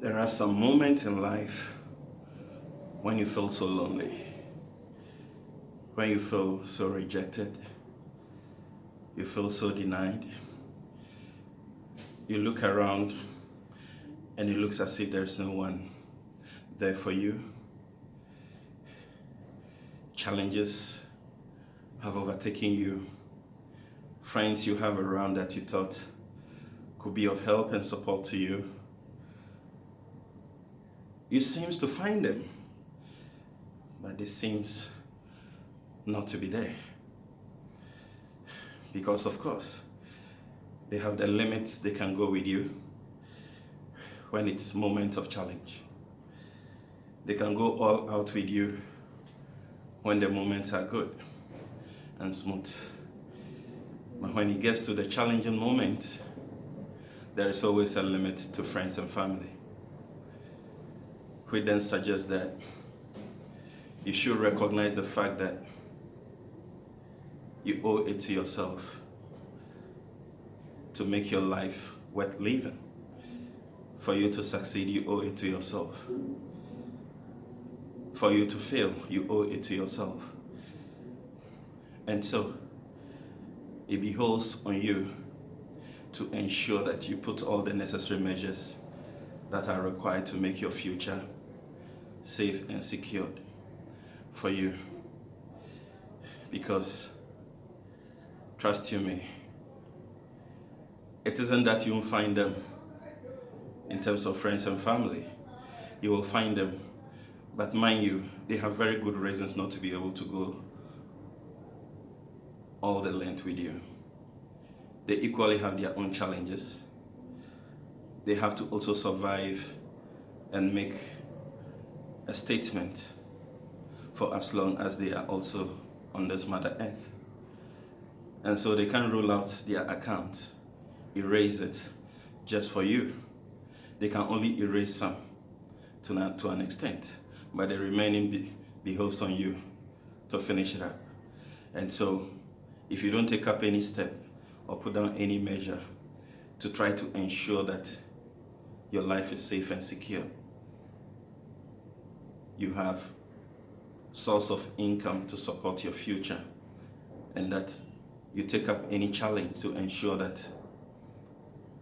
There are some moments in life when you feel so lonely, when you feel so rejected, you feel so denied. You look around and it looks as if there's no one there for you. Challenges have overtaken you. Friends you have around that you thought could be of help and support to you, you seem to find them, but they seems not to be there. Because of course, they have the limits they can go with you when it's moment of challenge. They can go all out with you when the moments are good and smooth. But when it gets to the challenging moment, there is always a limit to friends and family. We then suggest that you should recognize the fact that you owe it to yourself to make your life worth living. For you to succeed, you owe it to yourself. For you to fail, you owe it to yourself. And so, it behoves on you to ensure that you put all the necessary measures that are required to make your future safe and secured for you. Because, trust you me, it isn't that you won't find them in terms of friends and family. You will find them, but mind you, they have very good reasons not to be able to go all the length with you. They equally have their own challenges. They have to also survive and make a statement for as long as they are also on this Mother Earth. And so they can't rule out their account, erase it just for you. They can only erase some to an extent, but the remaining behoves on you to finish it up. And so if you don't take up any step or put down any measure to try to ensure that your life is safe and secure, you have source of income to support your future, and that you take up any challenge to ensure that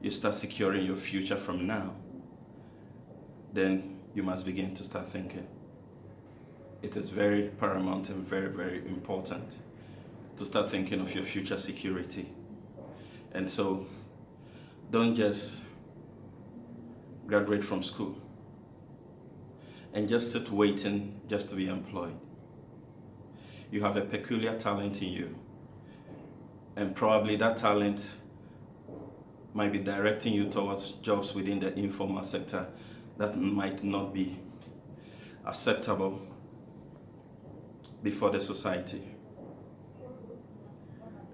you start securing your future from now, then you must begin to start thinking. It is very paramount and very, very important to start thinking of your future security. And so, don't just graduate from school and just sit waiting just to be employed. You have a peculiar talent in you, and probably that talent might be directing you towards jobs within the informal sector that might not be acceptable before the society.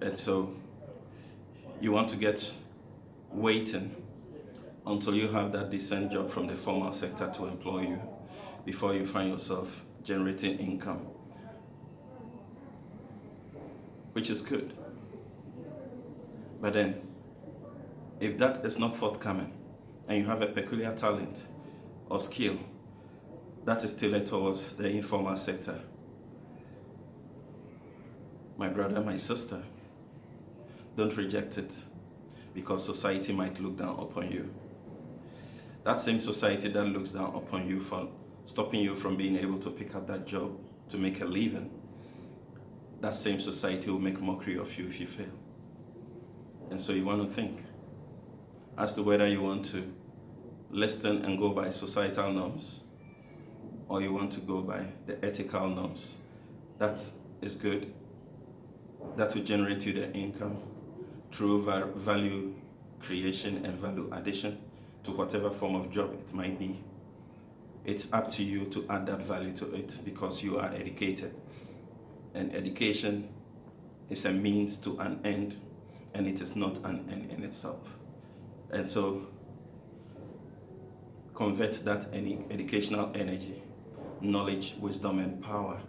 And so you want to get waiting until you have that decent job from the formal sector to employ you before you find yourself generating income, which is good. But then, if that is not forthcoming and you have a peculiar talent or skill that is tailored towards the informal sector, my brother, my sister, don't reject it, because society might look down upon you. That same society that looks down upon you for stopping you from being able to pick up that job to make a living, that same society will make mockery of you if you fail. And so you want to think as to whether you want to listen and go by societal norms, or you want to go by the ethical norms. That is good. That will generate you the income through value creation and value addition to whatever form of job it might be. It's up to you to add that value to it, because you are educated. And education is a means to an end, and it is not an end in itself. And so convert that educational energy, knowledge, wisdom, and power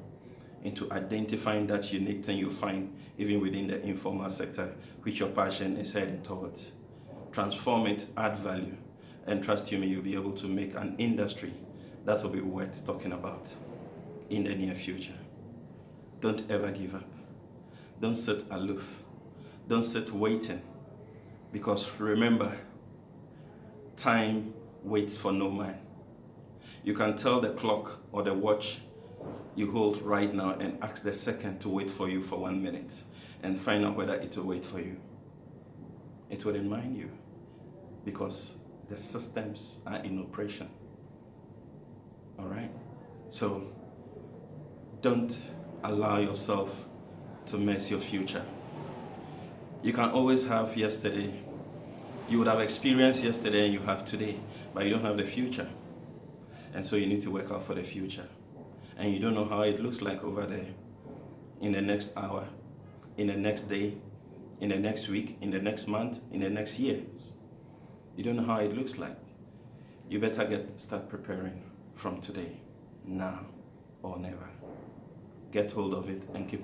into identifying that unique thing you find even within the informal sector, which your passion is heading towards. Transform it, add value, And trust you me, you'll be able to make an industry that will be worth talking about in the near future. Don't ever give up. Don't sit aloof. Don't sit waiting. Because remember, time waits for no man. You can tell the clock or the watch you hold right now and ask the second to wait for you for 1 minute and find out whether it will wait for you. It wouldn't mind you because the systems are in operation. All right? So don't allow yourself to mess your future. You can always have yesterday. You would have experienced yesterday and you have today, but you don't have the future. And so you need to work out for the future. And you don't know how it looks like over there in the next hour, in the next day, in the next week, in the next month, in the next years. You don't know how it looks like. You better start preparing from today, now or never. Get hold of it and keep moving.